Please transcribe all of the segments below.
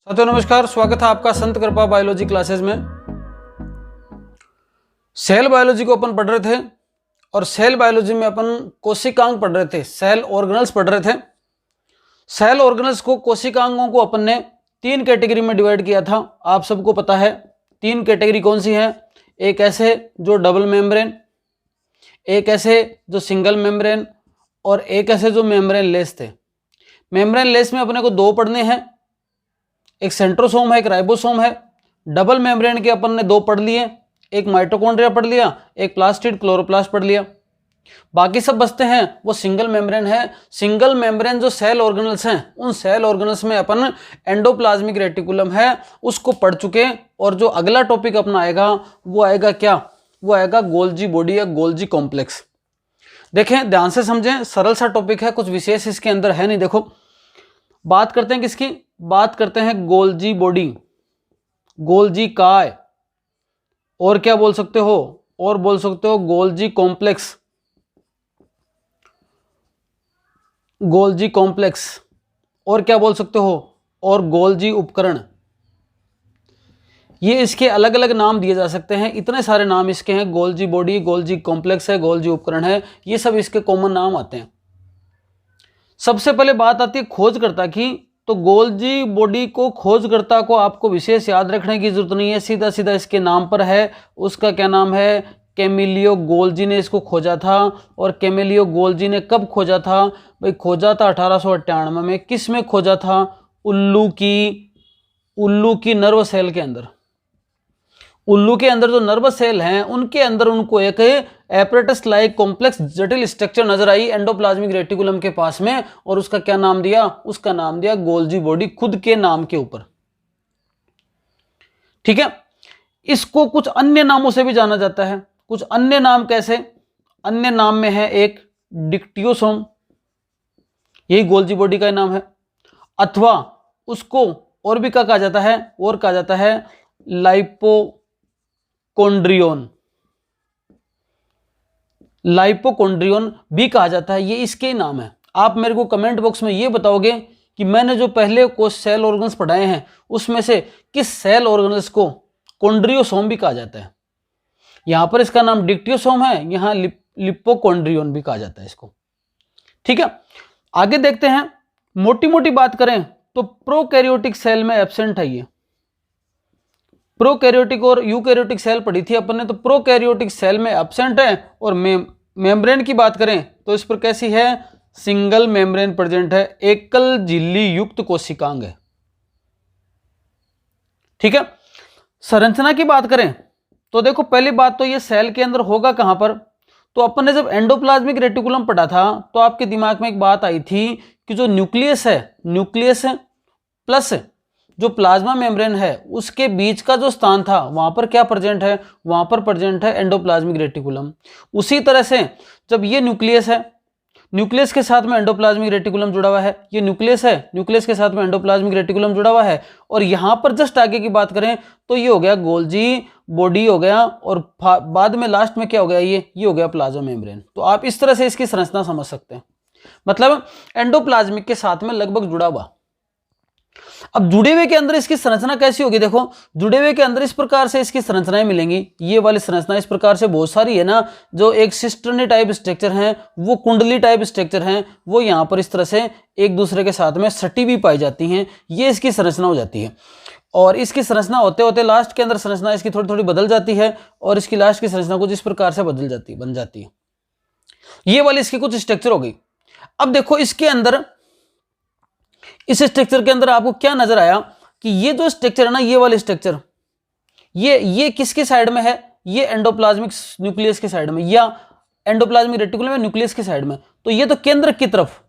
साथियों नमस्कार, स्वागत है आपका संत कृपा बायोलॉजी क्लासेस में। सेल बायोलॉजी को अपन पढ़ रहे थे और सेल बायोलॉजी में अपन कोशिकांग पढ़ रहे थे, सेल ऑर्गेनल्स पढ़ रहे थे। सेल ऑर्गेनल्स को, कोशिकांगों को अपन ने 3 कैटेगरी में डिवाइड किया था। आप सबको पता है 3 कैटेगरी कौन सी है। एक ऐसे जो डबल मेम्ब्रेन, एक ऐसे जो सिंगल मेम्ब्रेन और एक ऐसे जो मेम्ब्रेन लेस थे। मेम्ब्रेन लेस में अपने को 2 पढ़ने हैं, एक सेंट्रोसोम है, एक राइबोसोम है। डबल मेम्ब्रेन के अपन ने 2 पढ़ लिए, एक माइटोकॉन्ड्रिया पढ़ लिया, एक प्लास्टिड क्लोरोप्लास्ट पढ़ लिया। बाकी सब बचते हैं वो सिंगल मेम्ब्रेन है। सिंगल मेम्ब्रेन जो सेल ऑर्गेनल्स हैं, उन सेल ऑर्गेनल्स में अपन एंडोप्लाज्मिक रेटिकुलम है उसको पढ़ चुके। और जो अगला टॉपिक अपना आएगा वो आएगा क्या, वो आएगा गोल्जी बॉडी या गोल्जी कॉम्प्लेक्स। देखें, ध्यान से समझें, सरल सा टॉपिक है, कुछ विशेष इसके अंदर है नहीं। देखो, बात करते हैं किसकी, बात करते हैं गोल्जी बॉडी, गोल्जी काय, और क्या बोल सकते हो, और बोल सकते हो गोल्जी कॉम्प्लेक्स, गोल्जी कॉम्प्लेक्स, और क्या बोल सकते हो, और गोल्जी उपकरण। ये इसके अलग अलग नाम दिए जा सकते हैं, इतने सारे नाम इसके हैं। गोल्जी बॉडी, गोल्जी कॉम्प्लेक्स है, गोल्जी उपकरण है, ये सब इसके कॉमन नाम आते हैं। सबसे पहले बात आती है खोजकर्ता की। तो गोल्जी बॉडी को, खोजकर्ता को आपको विशेष याद रखने की जरूरत नहीं है, सीधा सीधा इसके नाम पर है। उसका क्या नाम है, कैमिलियो गोल्जी ने इसको खोजा था। और कैमिलियो गोल्जी ने कब खोजा था भाई, खोजा था 1898 में। किस में खोजा था, उल्लू की नर्व सेल के अंदर। उल्लू के अंदर जो नर्वस सेल हैं उनके अंदर उनको एक एपरेटस लाइक कॉम्प्लेक्स जटिल स्ट्रक्चर नजर आई एंडोप्लाज्मिक रेटिकुलम के पास में, और उसका क्या नाम दिया, उसका नाम दिया गोल्जी बॉडी, खुद के नाम के ऊपर। ठीक है, इसको कुछ अन्य नामों से भी जाना जाता है। कुछ अन्य नाम कैसे, अन्य नाम में है एक डिक्टियोसोम, यही गोल्जी बॉडी का नाम है। अथवा उसको और भी क्या कहा जाता है, और कहा जाता है लाइपोकॉन्ड्रियन, लाइपोकॉन्ड्रियन भी कहा जाता है, ये इसके ही नाम है। आप मेरे को कमेंट बॉक्स में ये बताओगे कि मैंने जो पहले को सेल ऑर्गन्स पढ़ाए हैं उसमें से किस सेल ऑर्गन्स को कॉन्ड्रियोसोम भी कहा जाता है। यहां पर इसका नाम डिक्टियोसोम है, यहां लिपोकॉन्ड्रियन भी कहा जाता है इसको। ठीक है, आगे देखते हैं। मोटी मोटी बात करें तो प्रोकैरियोटिक सेल में एब्सेंट है ये। प्रोकैरियोटिक और यूकैरियोटिक सेल पढ़ी थी अपन ने, तो प्रोकैरियोटिक सेल में एब्सेंट है। और मेम्ब्रेन की बात करें तो इस पर कैसी है, सिंगल मेम्ब्रेन प्रेजेंट है, एकल झिल्ली युक्त कोशिकांग है। ठीक है, संरचना की बात करें तो देखो, पहली बात तो ये सेल के अंदर होगा कहां पर। तो अपन ने जब एंडोप्लाज्मिक रेटिकुलम पढ़ा था तो आपके दिमाग में एक बात आई थी कि जो न्यूक्लियस है प्लस जो प्लाज्मा मेम्ब्रेन है उसके बीच का जो स्थान था वहां पर क्या प्रेजेंट है, वहां पर प्रेजेंट है एंडोप्लाज्मिक रेटिकुलम। उसी तरह से जब ये न्यूक्लियस है, न्यूक्लियस के साथ में एंडोप्लाज्मिक रेटिकुलम जुड़ा हुआ है, ये न्यूक्लियस है, न्यूक्लियस के साथ में एंडोप्लाज्मिक रेटिकुलम जुड़ा हुआ है। और यहां पर जस्ट आगे की बात करें तो ये हो गया गोल्जी बॉडी हो गया, और बाद में लास्ट में क्या हो गया, ये हो गया प्लाज्मा मेम्ब्रेन। तो आप इस तरह से इसकी संरचना समझ सकते हैं, मतलब एंडोप्लाज्मिक के साथ में लगभग जुड़ा हुआ। अब जुड़े हुए के अंदर इसकी संरचना कैसी होगी, देखो जुड़े हुए के अंदर इस प्रकार से इसकी संरचनाएं मिलेंगी। ये वाली संरचना इस प्रकार से बहुत सारी है ना, जो एक सिस्टर्नी टाइप स्ट्रक्चर हैं, वो कुंडली टाइप स्ट्रक्चर हैं, वो यहां पर इस तरह से एक दूसरे के साथ में सटी हुई पाई जाती हैं। ये इसकी संरचना हो जाती है। और इसकी संरचना होते होते लास्ट के अंदर संरचना इसकी थोड़ी थोड़ी बदल जाती है, और इसकी लास्ट की संरचना कुछ इस प्रकार से बन जाती है। ये वाली इसकी कुछ स्ट्रक्चर हो गई। अब देखो इसके अंदर, इस स्ट्रक्चर के अंदर आपको क्या नजर आया कि ये जो स्ट्रक्चर है ना, ये वाली स्ट्रक्चर, ये किसके साइड में है, ये एंडोप्लाज्मिक न्यूक्लियस के साइड में, या एंडोप्लाज्मिक रेटिकुलम में न्यूक्लियस के साइड में। तो ये तो केंद्रक की तरफ,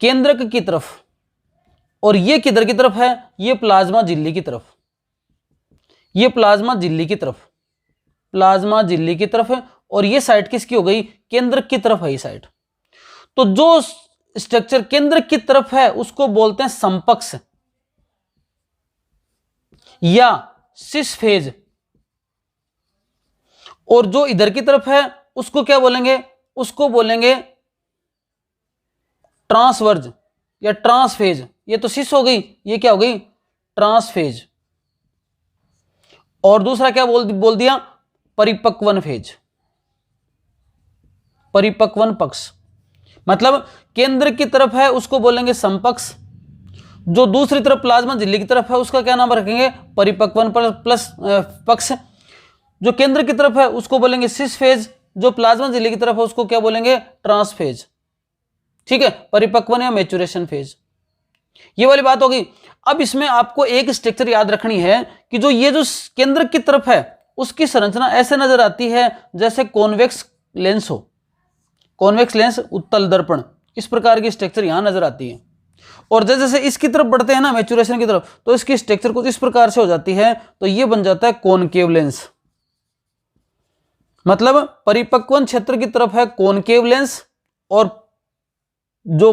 केंद्रक की तरफ, और ये किधर की तरफ है, ये प्लाज्मा झिल्ली की तरफ, ये प्लाज्मा झिल्ली की तरफ, प्लाज्मा झिल्ली की तरफ है। और ये साइड किसकी हो गई, केंद्रक की तरफ है ये साइड। तो जो स्ट्रक्चर केंद्र की तरफ है उसको बोलते हैं संपक्ष या सिस फेज, और जो इधर की तरफ है उसको क्या बोलेंगे, उसको बोलेंगे ट्रांसवर्ज या ट्रांसफेज, ये तो सिस हो गई, ये क्या हो गई, ट्रांसफेज। और दूसरा क्या बोल दिया, परिपक्वन फेज, परिपक्वन पक्ष। मतलब केंद्र की तरफ है उसको बोलेंगे समपक्ष, जो दूसरी तरफ प्लाज्मा झिल्ली की तरफ है उसका क्या नाम रखेंगे, परिपक्वन प्लस पक्ष। जो केंद्र की तरफ है उसको बोलेंगे सिस फेज, जो प्लाज्मा झिल्ली की तरफ है उसको क्या बोलेंगे, ट्रांसफेज। ठीक है, परिपक्वन या मैच्योरेशन फेज, ये वाली बात होगी। अब इसमें आपको एक स्ट्रक्चर याद रखनी है कि जो ये जो केंद्र की तरफ है उसकी संरचना ऐसे नजर आती है जैसे कॉन्वेक्स लेंस हो, कॉन्वेक्स लेंस, उत्तल दर्पण, इस प्रकार की स्ट्रक्चर यहां नजर आती है। और जैसे जैसे इसकी तरफ बढ़ते हैं ना, मैच्योरेशन की तरफ, तो इसकी स्ट्रक्चर कुछ इस प्रकार से हो जाती है, तो ये बन जाता है कॉनकेव लेंस। मतलब परिपक्वन क्षेत्र की तरफ है कॉनकेव लेंस, और जो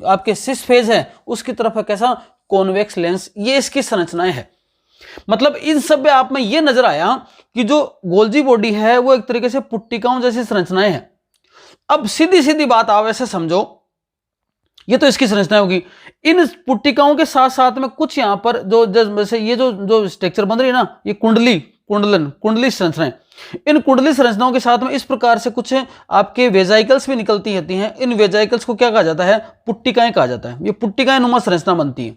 आपके सिस फेज है उसकी तरफ है कैसा, कॉन्वेक्स लेंस। ये इसकी संरचनाएं है। मतलब इन सब में आप में ये नजर आया कि जो गोल्जी बॉडी है वो एक तरीके से पुट्टिकाओं जैसी संरचनाएं हैं। अब सीधी सीधी बात आप ऐसे समझो, ये तो इसकी संरचना होगी। इन पुट्टिकाओं के साथ साथ में कुछ यहां पर जो जैसे ये जो स्ट्रक्चर बन रही है ना, ये कुंडली संरचनाएं, इन कुंडली संरचनाओं के साथ में इस प्रकार से कुछ आपके वेजाइकल्स भी निकलती रहती हैं। इन वेजाइकल्स को क्या कहा जाता है, पुट्टिकाएं कहा जाता है। ये पुट्टिकाएं नुमा संरचना बनती है।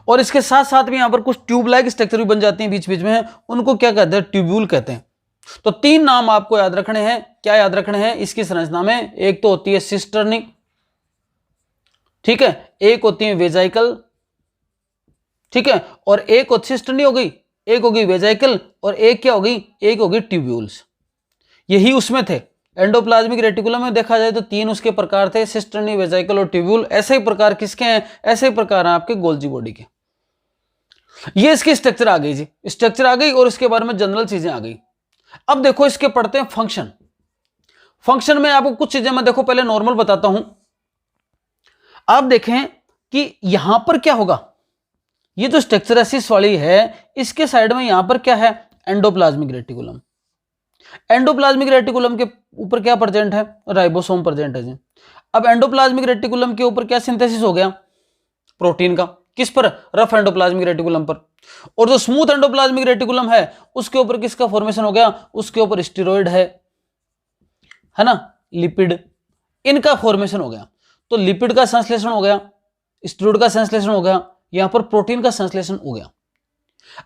और इसके साथ साथ में यहां पर कुछ ट्यूब लाइक स्ट्रक्चर भी बन जाती हैं बीच बीच में, उनको क्या कहते हैं, ट्यूब्यूल कहते हैं। तो तीन नाम आपको याद रखने हैं। क्या याद रखने हैं इसकी संरचना में, एक तो होती है सिस्टर्नी, ठीक है, एक होती है वेजाइकल, ठीक है, और एक सिस्टर्नी हो गई, एक होगी वेजाइकल, और एक क्या होगी, एक होगी ट्यूब्यूल्स। यही उसमें थे एंडोप्लाज्मिक रेटिकुलम में देखा जाए तो तीन उसके प्रकार थे, सिस्टर्नी, वेजाइकल और ट्यूब्यूल। ऐसे ही प्रकार किसके हैं, ऐसे ही प्रकार हैं आपके गोल्जी बॉडी के। ये इसकी स्ट्रक्चर आ गई जी, स्ट्रक्चर आ गई और इसके बारे में जनरल चीजें आ गई। अब देखो इसके पढ़ते हैं फंक्शन। फंक्शन में आपको कुछ चीजें मैं देखो पहले नॉर्मल बताता हूं। आप देखें कि यहां पर क्या होगा, ये जो स्ट्रक्चर एसिस वाली है इसके साइड में यहां पर क्या है, एंडोप्लाज्मिक रेटिकुलम। एंडोप्लाज्मिक रेटिकुलम के ऊपर क्या प्रेजेंट है, राइबोसोम प्रेजेंट है जी। अब एंडोप्लाज्मिक रेटिकुलम के ऊपर क्या सिंथेसिस हो गया, प्रोटीन का, किस पर, रफ एंडोप्लाज्मिक रेटिकुलम पर। और जो स्मूथ एंडोप्लाज्मिक रेटिकुलम है उसके ऊपर किसका फॉर्मेशन हो गया, उसके ऊपर स्टेरॉइड है ना, लिपिड, इनका फॉर्मेशन हो गया। तो लिपिड का संश्लेषण हो गया, स्टेरॉइड का संश्लेषण हो गया, यहां पर प्रोटीन का संश्लेषण हो गया।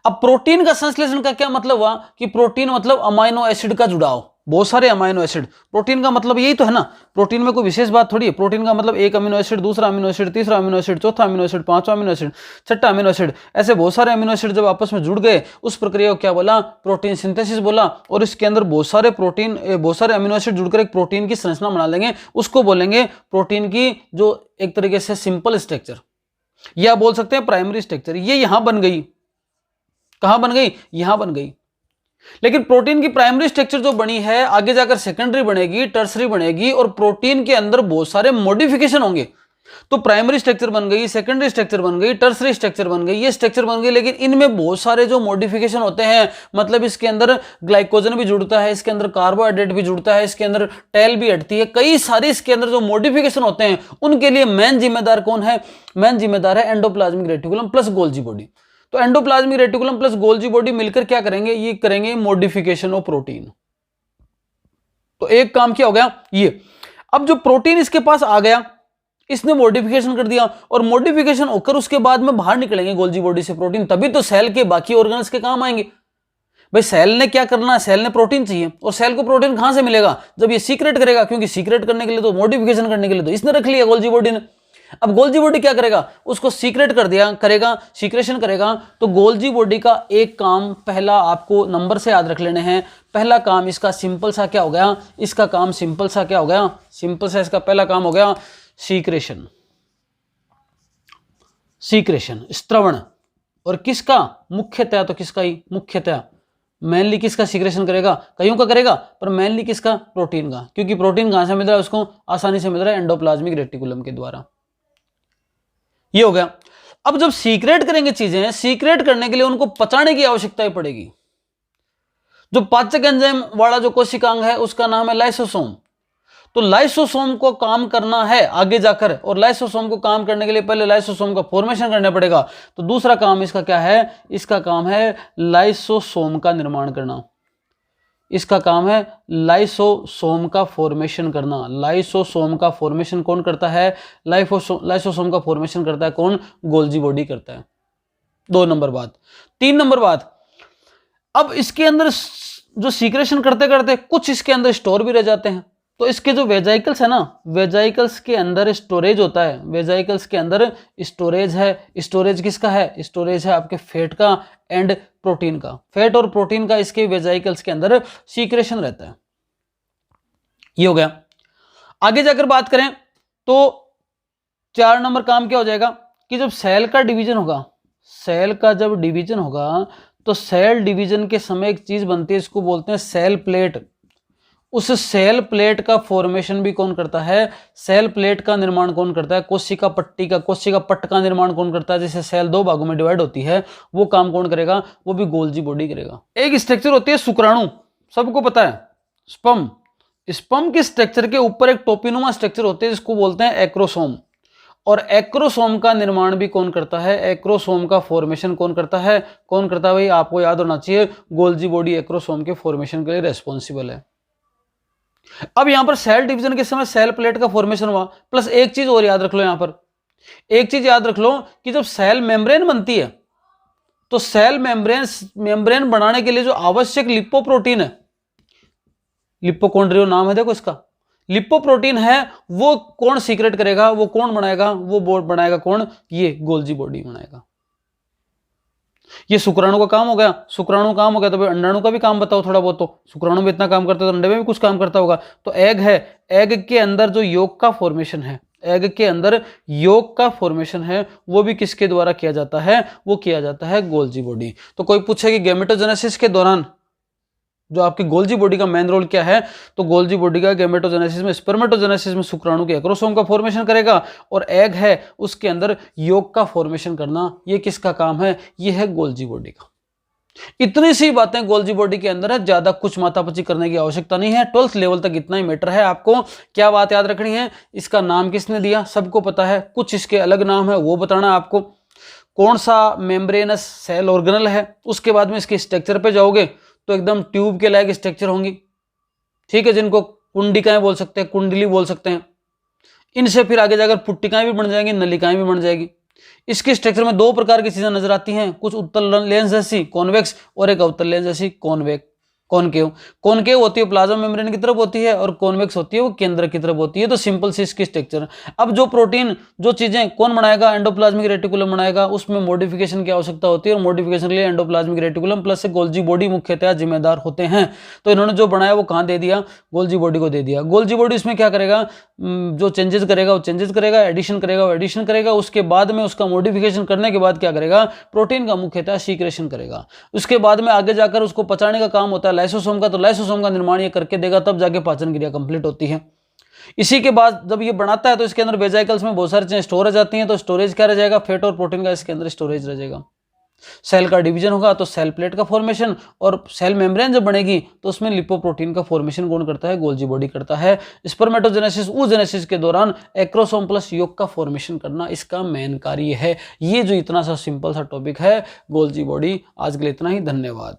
अब प्रोटीन का संश्लेषण का क्या मतलब हुआ कि प्रोटीन मतलब अमाइनो एसिड का जुड़ाव, बहुत सारे अमाइनो एसिड। प्रोटीन का मतलब यही तो है ना, प्रोटीन में कोई विशेष बात थोड़ी है। प्रोटीन का मतलब एक अमीनो एसिड, दूसरा अमीनो एसिड, तीसरा अमीनो एसिड, चौथा अमीनो एसिड, पांचवा अमीनो एसिड, छठा अमीनो एसिड, ऐसे बहुत सारे अमीनो एसिड जब आपस में जुड़ गए उस प्रक्रिया को क्या बोला, प्रोटीन सिंथेसिस बोला। और इसके अंदर बहुत सारे प्रोटीन, बहुत सारे अमीनो एसिड जुड़कर एक प्रोटीन की संरचना बना लेंगे, उसको बोलेंगे प्रोटीन की जो एक तरीके से सिंपल स्ट्रक्चर, या बोल सकते हैं प्राइमरी स्ट्रक्चर। ये यहां बन गई, कहां बन गई, यहां बन गई। लेकिन प्रोटीन की प्राइमरी स्ट्रक्चर जो बनी है आगे जाकर सेकेंडरी बनेगी, टर्सरी बनेगी, और प्रोटीन के अंदर बहुत सारे मॉडिफिकेशन होंगे। तो प्राइमरी स्ट्रक्चर बन गई, सेकेंडरी स्ट्रक्चर बन गई, टर्सरी स्ट्रक्चर बन गई, ये स्ट्रक्चर बन गई। लेकिन इनमें बहुत सारे जो मॉडिफिकेशन होते हैं, मतलब इसके अंदर ग्लाइकोजन भी जुड़ता है, इसके अंदर कार्बोहाइड्रेट भी जुड़ता है, इसके अंदर टेल भी हटती है, कई सारे इसके अंदर जो मॉडिफिकेशन होते हैं उनके लिए मेन जिम्मेदार कौन है, मेन जिम्मेदार है endoplasmic reticulum plus Golgi body. तो endoplasmic reticulum plus Golgi body मिलकर क्या करेंगे, ये करेंगे मॉडिफिकेशन ऑफ प्रोटीन। तो एक काम क्या हो गया ये। अब जो प्रोटीन इसके पास आ गया, इसने मॉडिफिकेशन कर दिया, और मॉडिफिकेशन होकर उसके बाद में बाहर निकलेंगे गोल्जी बॉडी से प्रोटीन, तभी तो सेल के बाकी ऑर्गन्स के काम आएंगे। भाई सेल ने क्या करना है, सेल ने प्रोटीन चाहिए, और सेल को प्रोटीन कहां से मिलेगा, जब ये सीक्रेट करेगा, क्योंकि सीक्रेट करने के लिए तो मॉडिफिकेशन करने के लिए तो इसने रख लिया गोल्जी बॉडी ने। अब गोल्जी बॉडी क्या करेगा, उसको सीक्रेट कर दिया, करेगा सीक्रेशन करेगा। तो गोल्जी बॉडी का एक काम पहला आपको नंबर से याद रख लेने हैं। पहला काम इसका सिंपल सा क्या हो गया, इसका काम सिंपल सा क्या हो गया, सिंपल सा इसका पहला काम हो गया सीक्रेशन, सीक्रेशन स्त्रवण। और किसका, मुख्यतया तो किसका ही, मुख्यतया मेनली किसका सीक्रेशन करेगा, कईयों का करेगा, पर मेनली किसका, प्रोटीन का, क्योंकि प्रोटीन कहां से मिल रहा है उसको, आसानी से मिल रहा है एंडोप्लाज्मिक रेटिकुलम के द्वारा। ये हो गया। अब जब सीक्रेट करेंगे चीजें, सीक्रेट करने के लिए उनको पचाने की आवश्यकता पड़ेगी। जो पाचक एंजाइम वाला जो कोशिकांग है उसका नाम है लाइसोसोम। तो लाइसोसोम को काम करना है आगे जाकर, और लाइसोसोम को काम करने के लिए पहले लाइसोसोम का फॉर्मेशन करना पड़ेगा। तो दूसरा काम इसका क्या है, इसका काम है लाइसोसोम का निर्माण करना, इसका काम है लाइसोसोम का फॉर्मेशन करना। लाइसोसोम का फॉर्मेशन कौन करता है, लाइसोसोम का फॉर्मेशन करता है कौन, गोल्जी बॉडी करता है। 2 नंबर बात। 3 नंबर बात, अब इसके अंदर जो सीक्रेशन करते करते कुछ इसके अंदर स्टोर भी रह जाते हैं। तो इसके जो वेजाइकल्स है ना, वेजाइकल्स के अंदर स्टोरेज होता है, वेजाइकल्स के अंदर स्टोरेज है। स्टोरेज किसका है, स्टोरेज है आपके फैट का एंड प्रोटीन का। फैट और प्रोटीन का इसके वेजाइकल्स के अंदर सीक्रेशन रहता है। ये हो गया। आगे जाकर बात करें तो 4 नंबर काम क्या हो जाएगा कि जब सेल का डिवीजन होगा, सेल का जब डिवीजन होगा तो सेल डिवीजन के समय एक चीज बनती है, इसको बोलते हैं सेल प्लेट। उस सेल प्लेट का फॉर्मेशन भी कौन करता है, सेल प्लेट का निर्माण कौन करता है, कोशिका पट्टी का, कोशिका पट्ट का निर्माण कौन करता है, जैसे सेल 2 भागों में डिवाइड होती है, वो काम कौन करेगा, वो भी गोल्जी बॉडी करेगा। एक स्ट्रक्चर होती है शुक्राणु, सबको पता है, स्पर्म। स्पर्म के स्ट्रक्चर के ऊपर एक टोपीनुमा स्ट्रक्चर होती है जिसको बोलते हैं एक्रोसोम, और एक्रोसोम का निर्माण भी कौन करता है, एक्रोसोम का फॉर्मेशन कौन करता है, कौन करता है भाई, आपको याद होना चाहिए, गोल्जी बॉडी एक्रोसोम के फॉर्मेशन के लिए रेस्पॉन्सिबल है। अब यहां पर सेल डिवीजन के समय सेल प्लेट का फॉर्मेशन हुआ, प्लस एक चीज और याद रख लो, यहां पर एक चीज याद रख लो कि जब सेल मेम्ब्रेन बनती है तो सेल मेम्ब्रेन बनाने के लिए जो आवश्यक लिपोप्रोटीन है, लिपोकॉन्ड्रियो नाम है देखो इसका, लिपोप्रोटीन है, वो कौन सीक्रेट करेगा, वो कौन बनाएगा, वो बोर्ड बनाएगा कौन, ये गोल्जी बॉडी बनाएगा। ये शुक्राणु का काम हो गया, शुक्राणु काम हो गया, तो भाई अंडाणु का भी काम बताओ थोड़ा बहुत। तो शुक्राणु में इतना काम करता है तो अंडे में भी कुछ काम करता होगा। तो एग है, एग के अंदर जो योग का फॉर्मेशन है, एग के अंदर योग का फॉर्मेशन है, वो भी किसके द्वारा किया जाता है, वो किया जाता है गोल्जी बॉडी। तो कोई पूछे कि गैमेटोजेनेसिस के दौरान जो आपकी गोल्जी बॉडी का मेन रोल क्या है, तो गोल्जी बॉडी का गैमेटोजेनेसिस में, स्पर्मेटोजेनेसिस में शुक्राणु के एक्रोसोम का फॉर्मेशन करेगा, और एग है उसके अंदर योग का फॉर्मेशन करना, ये किसका काम है, ये है गोल्जी बॉडी का। इतनी सी बातें गोल्जी बॉडी के अंदर है, ज्यादा कुछ माथापच्ची करने की आवश्यकता नहीं है। 12th लेवल तक इतना ही मैटर है। आपको क्या बात याद रखनी है, इसका नाम किसने दिया सबको पता है, कुछ इसके अलग नाम है वो बताना है आपको, कौन सा मेम्ब्रेनस सेल ऑर्गेनल है, उसके बाद में इसके स्ट्रक्चर पे जाओगे तो एकदम ट्यूब के लायक स्ट्रक्चर होंगी, ठीक है, जिनको कुंडिकाएं बोल सकते हैं, कुंडली बोल सकते हैं। इनसे फिर आगे जाकर पुट्टिकाएं भी बन जाएंगी, नलिकाएं भी बन जाएगी। इसके स्ट्रक्चर में 2 प्रकार की चीजें नजर आती हैं, कुछ उत्तल लेंस जैसी कॉन्वेक्स और एक अवतल लेंस जैसी कॉनकेव। कॉनकेव होती है प्लाज्मा मेम्ब्रेन की तरफ होती है, और कॉन्वेक्स होती है वो केंद्र की तरफ होती है। तो सिंपल सी इसकी स्ट्रक्चर। अब जो प्रोटीन जो चीजें कौन बनाएगा, एंडोप्लाज्मिक रेटिकुलम बनाएगा, उसमें मॉडिफिकेशन की आवश्यकता होती है, और मॉडिफिकेशन के लिए endoplasmic reticulum plus Golgi body मुख्यतः जिम्मेदार होते हैं। तो इन्होंने जो बनाया वो कहाँ दे दिया, गोल्जी बॉडी को दे दिया। गोल्जी बॉडी इसमें क्या करेगा, जो चेंजेस करेगा वो चेंजेस करेगा, एडिशन करेगा वो एडिशन करेगा, उसके बाद में उसका मॉडिफिकेशन करने के बाद क्या करेगा, प्रोटीन का मुख्यतः सीक्रेशन करेगा। उसके बाद में आगे जाकर उसको पचाने का काम होता है लाइसोसोम का, तो लाइसोसोम का निर्माण ये करके देगा, तब जाके पाचन क्रिया कंप्लीट होती है। इसी के बाद जब ये बनाता है तो इसके अंदर वेजाइकल्स में बहुत सारी चीजें स्टोर हो जाती हैं। तो स्टोरेज क्या रह जाएगा, फैट और प्रोटीन का इसके अंदर स्टोरेज रह जाएगा। सेल का डिवीजन होगा तो सेल प्लेट का फॉर्मेशन, और सेल मेम्ब्रेन जब बनेगी तो उसमें लिपोप्रोटीन का फॉर्मेशन कौन करता है, गोल्जी बॉडी करता है। स्पर्मेटोजेनेसिस ooजेनेसिस के दौरान एक्रोसोम प्लस योग का फॉर्मेशन करना इसका मेन कार्य है। ये जो इतना सा सिंपल सा टॉपिक है गोल्जी बॉडी, आज के लिए इतना ही, धन्यवाद।